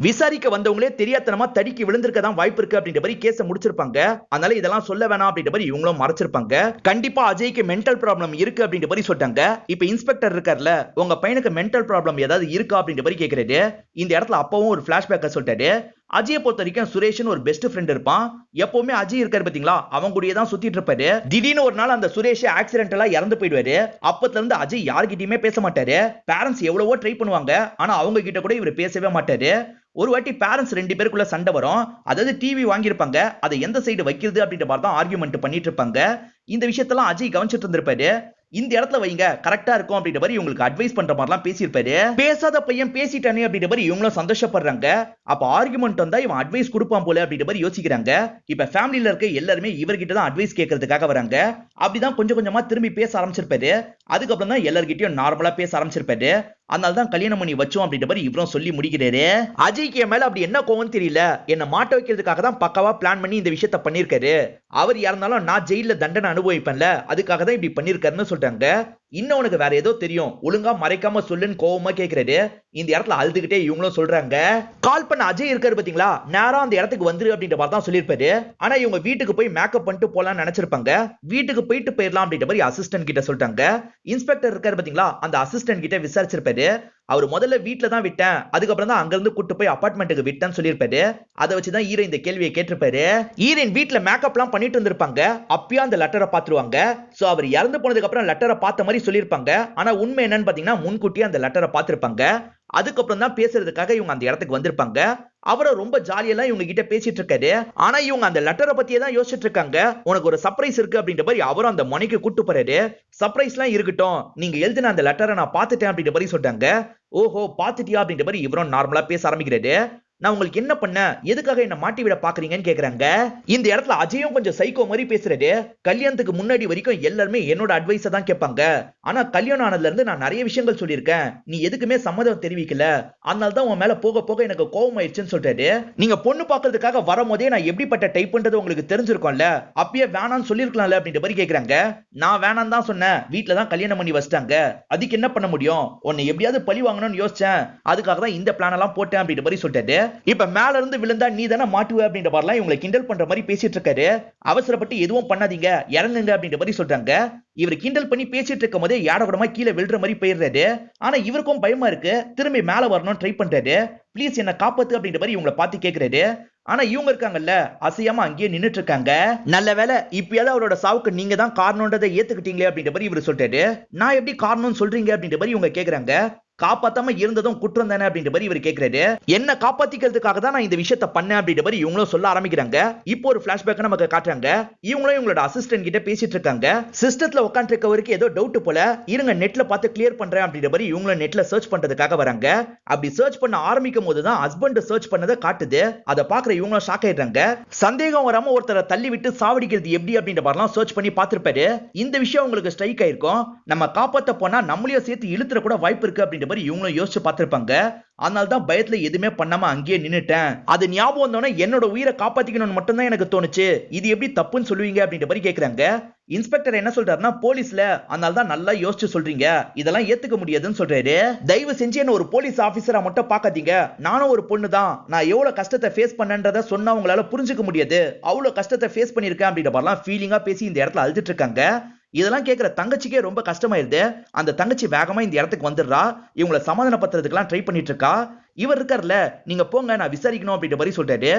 விசாரிக்க வந்தவங்களே தெரியாதனமா தடிக்கி விழுந்திருக்க தான் வாய்ப்பு இருக்கு அப்படின்ற மாதிரி கேஸ முடிச்சிருப்பாங்க. அதனால இதெல்லாம் சொல்ல வேணாம் அப்படின்ற மாதிரி இவங்களும் மறைச்சிருப்பாங்க. கண்டிப்பா அஜய்க்கு மென்டல் ப்ராப்ளம் இருக்கு அப்படின்ற மாதிரி சொல்லிட்டாங்க. இப்ப இன்ஸ்பெக்டர் இருக்கார்ல, உங்க பையனுக்கு மென்டல் ப்ராப்ளம் ஏதாவது இருக்கா அப்படின்ற மாதிரி கேக்குறாரு. இந்த இடத்துல அப்பவும் ஒரு பிளாஷ்பேக்க சொல்லிட்டாரு. அஜயை பொறுத்த வரைக்கும் சுரேஷன் ஒரு பெஸ்ட் ஃப்ரெண்ட் இருப்பான். எப்பவுமே அஜய் இருக்காரு பாத்தீங்களா, அவங்க கூடயே தான் சுத்திட்டு இருப்பாரு. திடீர்னு ஒரு நாள் அந்த சுரேஷ் ஆக்சிடென்டலா இறந்து போயிடுவாரு. அப்பத்துல இருந்து அஜய் யார்கிட்டயுமே பேச மாட்டாரு. பேரண்ட்ஸ் எவ்வளவோ ட்ரை பண்ணுவாங்க, ஆனா அவங்க கிட்ட கூட இவர் பேசவே மாட்டாரு. ஒரு வாட்டி பேரண்ட்ஸ் 2 பேருக்குள்ள சண்டை வரும். அதாவது டிவி வாங்கியிருப்பாங்க, அதை எந்த சைடு வைக்கிறது அப்படின்ற மாதிரி தான் ஆர்கியூமெண்ட் பண்ணிட்டு இருப்பாங்க. இந்த விஷயத்தெல்லாம் அஜய் கவனிச்சிட்டு இருந்திருப்பாரு. இந்த இடத்துல வைங்க கரெக்டா இருக்கும் அப்படின்ற மாதிரி இவங்களுக்கு அட்வைஸ் பண்ற மாதிரிலாம் பேசியிருப்பாரு. பேசாத பையன் பேசிட்டானே அப்படின்ற மாதிரி இவங்களும் சந்தோஷப்படுறாங்க. அப்ப ஆர்குமெண்ட் வந்தா இவன் அட்வைஸ் கொடுப்பான் போல அப்படின்ற மாதிரி யோசிக்கிறாங்க. இப்ப ஃபேமிலில இருக்க எல்லாருமே இவர்கிட்ட தான் அட்வைஸ் கேட்கறதுக்காக வராங்க. அப்படிதான் கொஞ்சம் கொஞ்சமா திரும்பி பேச ஆரம்பிச்சிருப்பாரு. அதுக்கப்புறம் தான் எல்லார்கிட்டயும் நார்மலா பேச ஆரம்பிச்சிருப்பாரு. அதனால தான் கல்யாணம் பண்ணி வச்சோம் அப்படின்ற மாதிரி இவரும் சொல்லி முடிக்கிறாரு. அஜய்க்கு என் மேல அப்படி என்ன கோவம் தெரியல, என்ன மாட்ட வைக்கிறதுக்காக தான் பக்காவா பிளான் பண்ணி இந்த விஷயத்த பண்ணிருக்காரு. அவர் யாருந்தாலும் நான் ஜெயில தண்டனை அனுபவிப்பேன்ல, அதுக்காக தான் இப்படி பண்ணிருக்காருன்னு சொல்றாங்க. இன்னும் உனக்கு வேற ஏதோ தெரியும், ஒழுங்கா மறைக்காம சொல்லுன்னு கோவமா கேக்குறாரு. இந்த இடத்துல அழுதுகிட்டே இவங்களும் சொல்றாங்க. கால் பண்ண அஜய் இருக்காரு பாத்தீங்களா, நேரா அந்த இடத்துக்கு வந்துரு அப்படின்ற மாதிரி தான் சொல்லியிருப்பாரு. ஆனா இவங்க வீட்டுக்கு போய் மேக்கப் பண்ணிட்டு போலாம்னு நினைச்சிருப்பாங்க. வீட்டுக்கு போயிட்டு போயிடலாம் அப்படின்ற மாதிரி அசிஸ்டன்ட் கிட்ட சொல்லிட்டாங்க. இன்ஸ்பெக்டர் இருக்காரு பாத்தீங்களா, அந்த அசிஸ்டன்ட் கிட்ட விசாரிச்சிருப்பாரு. அவர் முதல்ல வீட்டுல தான் விட்டேன், அதுக்கப்புறம் தான் அங்க இருந்து கூட்டு போய் அபார்ட்மெண்ட்டுக்கு விட்டேன்னு சொல்லியிருப்பாரு. அதை வச்சுதான் ஹீரோ இந்த கேள்வியை கேட்டிருப்பாரு. ஹீரோயின் வீட்டுல மேக்கப் எல்லாம் பண்ணிட்டு இருந்திருப்பாங்க. அப்பயும் அந்த லெட்டரை பாத்துருவாங்க. சோ அவர் இறந்து போனதுக்கு அப்புறம் லெட்டரை பார்த்த மாதிரி சொல்லியிருப்பாங்க. ஆனா உண்மை என்னன்னு பாத்தீங்கன்னா முன்கூட்டியே அந்த லெட்டரை பார்த்திருப்பாங்க. அதுக்கப்புறம் தான் பேசுறதுக்காக இவங்க அந்த இடத்துக்கு வந்திருப்பாங்க. அவரை ரொம்ப ஜாலியெல்லாம் இவங்க கிட்ட பேசிட்டு இருக்காரு. ஆனா இவங்க அந்த லெட்டரை பத்தியே தான் யோசிச்சுட்டு இருக்காங்க. உனக்கு ஒரு சர்ப்ரைஸ் இருக்கு அப்படின்ற மாதிரி அவரும் அந்த மணிக்கு கூட்டு போறாரு. சர்ப்ரைஸ் எல்லாம் இருக்கட்டும், நீங்க எழுதின அந்த லெட்டரை நான் பார்த்துட்டேன் அப்படின்ற மாதிரி சொல்றாங்க. ஓஹோ பாத்துட்டியா அப்படின்ற மாதிரி இவரும் நார்மலா பேச ஆரம்பிக்கிறாரு. நான் உங்களுக்கு என்ன பண்ண, எதுக்காக என்ன மாட்டி விட பாக்குறீங்கன்னு கேக்குறாங்க. இந்த இடத்துல அஜயும் கொஞ்சம் சைக்கோ மாதிரி பேசுறாரு. கல்யாணத்துக்கு முன்னாடி வரைக்கும் எல்லாருமே என்னோட அட்வைஸை தான் கேட்பாங்க. ஆனா கல்யாணம் ஆனதுல இருந்து நான் நிறைய விஷயங்கள் சொல்லியிருக்கேன், நீ எதுக்குமே சம்மதம் தெரிவிக்கல, அதனால தான் உன் மேல போக போக எனக்கு கோவம் ஆயிடுச்சுன்னு சொல்றாரு. நீங்க பொண்ணு பாக்குறதுக்காக வரும்போதே நான் எப்படிப்பட்ட டைப்ன்றது உங்களுக்கு தெரிஞ்சிருக்கும்ல, அப்பயே வேணான்னு சொல்லிருக்கலாம்ல அப்படின்ற மாதிரி கேக்குறாங்க. நான் வேணான்னு தான் சொன்னேன், வீட்டுல தான் கல்யாணம் பண்ணி வச்சிட்டாங்க, அதுக்கு என்ன பண்ண முடியும், உன்னை எப்படியாவது பழி வாங்கணும்னு யோசிச்சேன், அதுக்காக தான் இந்த பிளான் எல்லாம் போட்டேன் அப்படின்ற மாதிரி சொல்லிட்டாரு. இப்ப மேல இருந்து விழுந்தா நீ தானே மாட்டுவ அப்படின்ற மாதிரிலாம் இவங்களை கிண்டல் பண்ற மாதிரி பேசிட்டு இருக்காரு. அவசரப்பட்டு எதுவும் பண்ணாதீங்க, இறங்குங்க அப்படின்ற மாதிரி சொல்றாங்க. இவர் கிண்டல் பண்ணி பேசிட்டு இருக்கும் போதே யாடகூடமா கீழே விழுற மாதிரி போயிடுறாரு. ஆனா இவருக்கும் பயமா இருக்கு, திரும்பி மேல வரணும்னு ட்ரை பண்றாரு. ப்ளீஸ் என்ன காப்பாத்து அப்படின்ற மாதிரி இவங்களை பார்த்து கேக்குறாரு. ஆனா இவங்க இருக்காங்கல்ல, அசையாம அங்கேயே நின்னுட்டு இருக்காங்க. நல்ல வேலை இப்பயாவது அவரோட சாவுக்கு நீங்க தான் காரணம்ன்றதை ஏத்துக்கிட்டீங்களே அப்படின்ற மாதிரி இவர் சொல்றாரு. நான் எப்படி காரணம்னு சொல்றீங்க அப்படின்ற மாதிரி இவங்க கேக்குறாங்க. காப்பாத்தாம இருந்ததும் குற்றம் தானே அப்படின்ற மாதிரி இவர் கேக்குறாரு. என்ன காப்பாத்திக்கிறதுக்காக தான் நான் இந்த விஷயத்த பண்ணேன் அப்படின்ற மாதிரி இவங்களும் சொல்ல ஆரம்பிக்கிறாங்க. இப்போ ஒரு பிளாஷ்பேக் நமக்கு காட்டுறாங்க. இவங்களும் இவங்களோட அசிஸ்டன்ட் கிட்ட பேசிட்டு இருக்காங்க. சிஸ்டத்துல உட்காந்து இருக்கவருக்கு ஏதோ டவுட் போல, இருங்க நெட்ல பார்த்து கிளியர் பண்றேன் அப்படின்ற மாதிரி இவங்களும் நெட்ல சர்ச் பண்றதுக்காக வராங்க. அப்படி சர்ச் பண்ண ஆரம்பிக்கும் போது தான் ஹஸ்பண்ட் சர்ச் பண்ணதை காட்டுது. அதை பாக்குற இவங்களும் ஷாக் ஆயிடுறாங்க. சந்தேகம் வராம ஒருத்தரை தள்ளி விட்டு சாவடிக்கிறது எப்படி அப்படின்ற மாதிரிலாம் சர்ச் பண்ணி பார்த்திருப்பாரு. இந்த விஷயம் உங்களுக்கு ஸ்ட்ரைக் ஆயிருக்கும். நம்ம காப்பாத்த போனா நம்மளையும் சேர்த்து இழுத்துற கூட வாய்ப்பு இருக்கு அப்படின்ற மாதிரி இவங்களும் யோசிச்சு பார்த்திருப்பாங்க. அதனால தான் பயத்துல எதுவுமே பண்ணாம அங்கேயே நின்னுட்டேன். அது ஞாபகம் வந்தோன்னே என்னோட உயிரை காப்பாத்திக்கணும்னு மட்டும் தான் எனக்கு தோணுச்சு. இது எப்படி தப்புன்னு சொல்லுவீங்க அப்படின்ற மாதிரி கேக்குறாங்க. இன்ஸ்பெக்டர் என்ன சொல்றாருன்னா, போலீஸ்ல, அதனால தான் நல்லா யோசிச்சு சொல்றீங்க, இதெல்லாம் ஏத்துக்க முடியாதுன்னு சொல்றாரு. தயவு செஞ்சு என்ன ஒரு போலீஸ் ஆபீசரா மட்டும் பாக்காதீங்க, நானும் ஒரு பொண்ணு தான். நான் எவ்வளவு கஷ்டத்தை ஃபேஸ் பண்ணன்றத சொன்னா உங்களால புரிஞ்சுக்க முடியாது. அவ்வளவு கஷ்டத்தை ஃபேஸ் பண்ணிருக்கேன் அப்படின்ற மாதிரிலாம் ஃபீலிங்கா பேசி இந்த இடத்துல அழுதுட்டு இருக்காங்க. இதெல்லாம் கேட்கிற தங்கச்சிக்கே ரொம்ப கஷ்டமாயிருது. அந்த தங்கச்சி வேகமா இந்த இடத்துக்கு வந்துடுறா. இவங்களை சமாதானப்படுத்துறதுக்கெல்லாம் ட்ரை பண்ணிட்டு இருக்கா. இவர் இருக்கார்ல, நீங்க போங்க நான் விசாரிக்கணும் அப்படின்ற மாதிரி சொல்றாரு.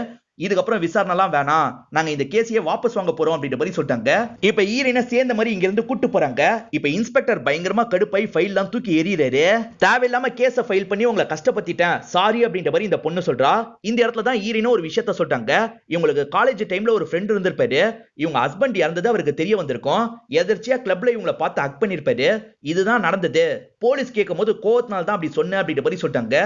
இதுக்கப்புறம் விசாரணை எல்லாம் வேணாம், நாங்க இந்த கேஸையே வாபஸ் வாங்க போறோம் அப்படின்ற மாதிரி சொல்லிட்டாங்க. இப்ப ஈரனை சேர்ந்த மாதிரி இங்க இருந்து கூட்டு போறாங்க. இப்ப இன்ஸ்பெக்டர் பயங்கரமா கடுப்பாய் ஃபைல் எல்லாம் தூக்கி எறியறாரு. தேவையில்லாம கேஸ ஃபைல் பண்ணி உங்களை கஷ்டப்படுத்திட்டேன், சாரி அப்படின்ற மாதிரி இந்த பொண்ணு சொல்றா. இந்த இடத்துல தான் ஈரனும் ஒரு விஷயத்த சொல்றாங்க. இவங்களுக்கு காலேஜ் டைம்ல ஒரு ஃப்ரெண்ட் இருந்திருப்பாரு. இவங்க ஹஸ்பண்ட் இறந்தது அவருக்கு தெரிய வந்திருக்கும். எதிர்ச்சியா கிளப்ல இவங்களை பார்த்து ஹக் பண்ணிருப்பாரு. இதுதான் நடந்தது. போலீஸ் கேட்கும் போது கோவத்தினால தான் அப்படி சொன்ன அப்படின்ற மாதிரி சொல்லிட்டாங்க.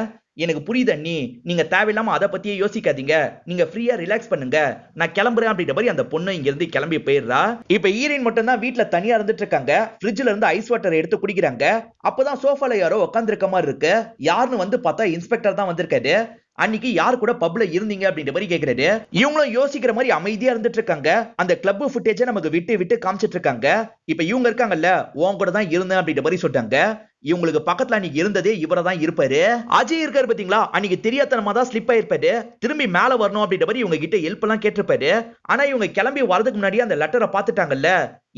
எனக்கு புரியுது அண்ணி, நீங்க தேவையில்லாம அதை பத்தியே யோசிக்காதீங்க, நீங்க ஃப்ரீயா ரிலாக்ஸ் பண்ணுங்க, நான் கிளம்புறேன் அப்படின்ற மாதிரி அந்த பொண்ணு இங்க இருந்து கிளம்பி போயிடுறா. இப்ப ஈரின் மட்டும் தான் வீட்டுல தனியா இருந்துட்டு இருக்காங்க. ஃப்ரிட்ஜ்ல இருந்து ஐஸ் வாட்டர் எடுத்து குடிக்கிறாங்க. அப்பதான் சோஃபால யாரோ உட்கார்ந்து இருக்க மாதிரி இருக்கு. யாருன்னு வந்து பார்த்தா இன்ஸ்பெக்டர் தான் வந்திருக்காரு. அன்னைக்கு யார் கூட பப்ல இருந்தீங்க அப்படின்ற மாதிரி கேக்குறாரு. இவங்களும் யோசிக்கிற மாதிரி அமைதியா இருந்துட்டு இருக்காங்க. அந்த கிளப் ஃபுட்டேஜை நமக்கு விட்டு விட்டு காமிச்சிட்டு இருக்காங்க. இப்ப இவங்க இருக்காங்கல்ல, உன் கூட தான் இருந்தேன் அப்படின்ற மாதிரி சொல்லிட்டாங்க. இவங்களுக்கு பக்கத்துல அன்னைக்கு இருந்ததே இவரை தான் இருப்பாரு. அஜய் இருக்காரு பாத்தீங்களா, அன்னைக்கு தெரியாதனமா தான் ஸ்லிப் ஆயிருப்பாரு. திரும்பி மேல வரணும் அப்படின்ற மாதிரி இவங்க கிட்ட ஹெல்ப் எல்லாம் கேட்டிருப்பாரு. ஆனா இவங்க கிளம்பி வரதுக்கு முன்னாடி அந்த லெட்டரை பாத்துட்டாங்கல்ல,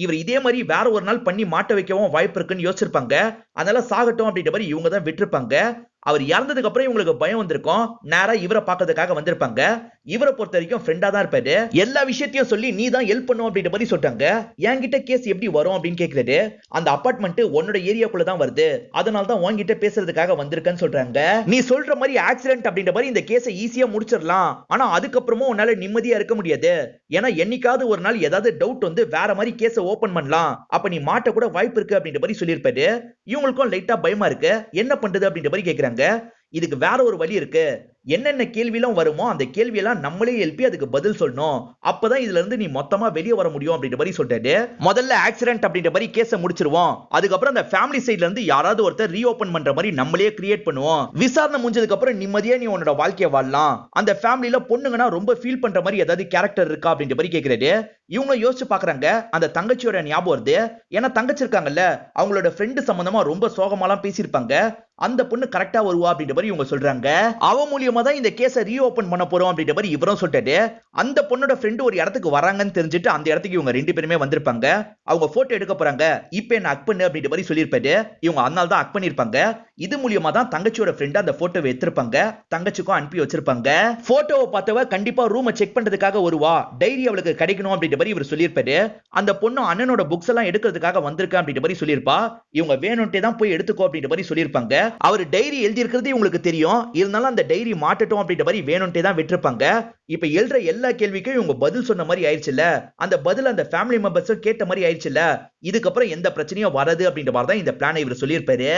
இவர் இதே மாதிரி வேற ஒரு நாள் பண்ணி மாட்ட வைக்கவும் வாய்ப்பு இருக்குன்னு யோசிச்சிருப்பாங்க. அதனால சாகட்டும் அப்படின்ற மாதிரி இவங்க தான் விட்டுருப்பாங்க. அவர் இறந்ததுக்கு அப்புறம் இவங்களுக்கு பயம் வந்திருக்கும். நேரா இவரை பார்க்கறதுக்காக வந்திருப்பாங்க. இவரை பொறுத்த வரைக்கும் ஃப்ரெண்டா தான் இருப்பாரு. எல்லா விஷயத்தையும் சொல்லி நீ தான் ஹெல்ப் பண்ணும் அப்படின்ற மாதிரி சொல்லிட்டாங்க. என்கிட்ட கேஸ் எப்படி வரும் அப்படின்னு கேக்குறாரு. அந்த அபார்ட்மெண்ட் உன்னோட ஏரியாக்குள்ள தான் வருது, அதனால தான் உன்கிட்ட பேசுறதுக்காக வந்திருக்கேன்னு சொல்றாங்க. நீ சொல்ற மாதிரி ஆக்சிடென்ட் அப்படின்ற மாதிரி இந்த கேஸை ஈஸியா முடிச்சிடலாம். ஆனா அதுக்கப்புறமும் உன்னால நிம்மதியா இருக்க முடியாது. ஏன்னா என்னைக்காவது ஒரு நாள் ஏதாவது டவுட் வந்து வேற மாதிரி கேஸை ஓபன் பண்ணலாம், அப்ப நீ மாட்ட கூட வாய்ப்பு இருக்கு அப்படின்ற மாதிரி சொல்லியிருப்பாரு. இவங்களுக்கும் லைட்டா பயமா இருக்கு. என்ன பண்றது அப்படின்ற மாதிரி கேக்குறாங்க. இதுக்கு வேற ஒரு வழி இருக்கு. என்னென்ன கேள்வியெல்லாம் வருமோ அந்த கேள்வியெல்லாம் நம்மளே எழுப்பி அதுக்கு பதில் சொல்லணும். அப்பதான் இதுல இருந்து நீ மொத்தமா வெளியே வர முடியும் அப்படின்ற மாதிரி சொல்லிட்டாரு. முதல்ல ஆக்சிடென்ட் அப்படின்ற மாதிரி கேஸை முடிச்சிருவோம். அதுக்கப்புறம் அந்த ஃபேமிலி சைடுல இருந்து யாராவது ஒருத்தர் ரீஓபன் பண்ற மாதிரி நம்மளே கிரியேட் பண்ணுவோம். விசாரணை முடிஞ்சதுக்கு அப்புறம் நிம்மதியா நீ உன்னோட வாழ்க்கைய வாழலாம். அந்த ஃபேமிலில பொண்ணுங்கன்னா ரொம்ப ஃபீல் பண்ற மாதிரி ஏதாவது கேரக்டர் இருக்கா அப்படின்ற மாதிரி கேக்குறாரு. இவங்க யோசிச்சு பாக்குறாங்க. அந்த தங்கச்சியோட ஞாபகம் வருது. ஏன்னா தங்கச்சி இருக்காங்கல்ல, அவங்களோட ஃப்ரெண்டு சம்பந்தமா ரொம்ப சோகமாலாம் பேசியிருப்பாங்க. அந்த பொண்ணு கரெக்டா வருவா அப்படின்ற மாதிரி இவங்க சொல்றாங்க. அவ மூலியமா தான் இந்த கேஸை ரீஓபன் பண்ண போறோம் அப்படின்ற மாதிரி இவரும் சொல்லிட்டாரு. அந்த பொண்ணோட ஃப்ரெண்ட் ஒரு இடத்துக்கு வராங்கன்னு தெரிஞ்சுட்டு அந்த இடத்துக்கு இவங்க ரெண்டு பேருமே வந்திருப்பாங்க. அவங்க போட்டோ எடுக்க போறாங்க. இப்ப என்ன ஹக் பண்ணு அப்படின்ற மாதிரி சொல்லியிருப்பாரு. இவங்க அதனால தான் ஹக் பண்ணிருப்பாங்க. இது மூலியமா தான் தங்கச்சியோட ஃப்ரெண்ட் அந்த போட்டோவை எடுத்திருப்பாங்க. தங்கச்சிக்கும் அனுப்பி வச்சிருப்பாங்க. போட்டோவை பார்த்தவ கண்டிப்பா ரூமை செக் பண்றதுக்காக வருவா, டைரி அவளுக்கு கிடைக்கணும் அப்படின்ற மாதிரி இவர் சொல்லியிருப்பாரு. அந்த பொண்ணு அண்ணனோட புக்ஸ் எல்லாம் எடுக்கிறதுக்காக வந்திருக்கா அப்படின்ற மாதிரி சொல்லியிருப்பா. இவங்க வேணும்ட்டே தான் போய் எடுத்துக்கோ அப்படின்ற மாதிரி சொல்லியிருப்பாங்க. அவர் டைரி எழுதி இருக்கிறது உங்களுக்கு தெரியும், இருந்தாலும் அந்த டைரி மாட்டட்டும் அப்படின்ற மாதிரி வேணும்ட்டே தான் விட்டுருப்பாங்க. இப்ப எழுற எல்லா கேள்விக்கும் இவங்க பதில் சொன்ன மாதிரி ஆயிடுச்சுல்ல, அந்த பதில் அந்த ஃபேமிலி மெம்பர்ஸும் கேட்ட மாதிரி ஆயிடுச்சுல்ல, இதுக்கப்புறம் எந்த பிரச்சனையும் வராது அப்படின்ற மாதிரி தான் இந்த பிளானை இவர் சொல்லியிருப்பாரு.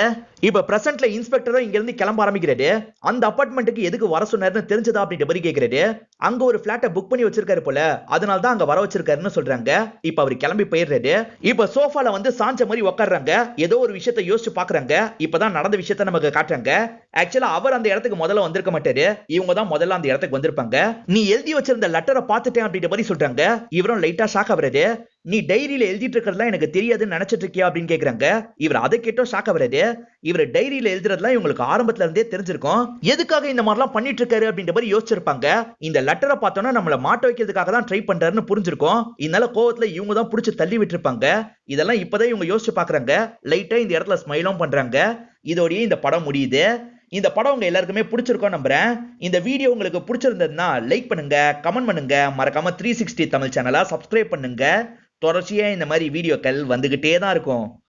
இப்ப பிரசன்ட்ல இன்ஸ்பெக்டரும் இங்க இருந்து கிளம்ப ஆரம்பிக்கிறாரு. அந்த அபார்ட்மெண்ட்டுக்கு எதுக்கு வர சொன்னாருன்னு தெரிஞ்சதா அப்படின்ற மாதிரி கேட்கிறாரு. அங்க ஒரு பிளாட்டை புக் பண்ணி வச்சிருக்காரு போல, அதனால தான் அங்க வர வச்சிருக்காருன்னு சொல்றாங்க. இப்ப அவர் கிளம்பி போயிடுறாரு. இப்ப சோஃபால வந்து சாஞ்ச மாதிரி உட்கார்றாங்க. ஏதோ ஒரு விஷயத்தை யோசிச்சு பாக்குறாங்க. இப்பதான் நடந்த விஷயத்த நமக்கு காட்டுறாங்க. ஆக்சுவலா அவர் அந்த இடத்துக்கு முதல்ல வந்திருக்க மாட்டாரு. இவங்க தான் முதல்ல அந்த இடத்துக்கு வந்திருப்பாங்க. நீ எழுதி வச்சிருந்த லெட்டரை பார்த்துட்டேன் அப்படின்ற மாதிரி சொல்றாங்க. இவரும் லைட்டா ஷாக் ஆகுறாரு. நீ டைரியில எழுதிட்டு இருக்கிறதுலாம் எனக்கு தெரியாதுன்னு நினைச்சிட்டு இருக்கியா அப்படின்னு கேக்குறாங்க. இவர் அதை கேட்டோம் ஷாக் ஆகுறாரு. இவர் டைரியில எழுதுறதுலாம் இவங்களுக்கு ஆரம்பத்துல இருந்தே தெரிஞ்சிருக்கும். எதுக்காக இந்த மாதிரிலாம் பண்ணிட்டு இருக்காரு அப்படின்ற மாதிரி யோசிச்சிருப்பாங்க. இந்த லெட்டரை பார்த்தோன்னா நம்மள மாட்ட வைக்கிறதுக்காக தான் ட்ரை பண்றாருன்னு புரிஞ்சிருக்கும். இதனால கோவத்துல இவங்க தான் புடிச்சு தள்ளி விட்டுருப்பாங்க. இதெல்லாம் இப்பதான் இவங்க யோசிச்சு பாக்குறாங்க. லைட்டா இந்த இடத்துல ஸ்மைலும் பண்றாங்க. இதோடயே இந்த படம் முடியுது. இந்த படம் உங்க எல்லாருக்குமே பிடிச்சிருக்கும் நம்புறேன். இந்த வீடியோ உங்களுக்கு பிடிச்சிருந்ததுன்னா லைக் பண்ணுங்க, கமெண்ட் பண்ணுங்க, மறக்காம 360 தமிழ் சேனலை சப்ஸ்கிரைப் பண்ணுங்க. தொடர்ச்சியா இந்த மாதிரி வீடியோக்கள் வந்துகிட்டே தான் இருக்கும்.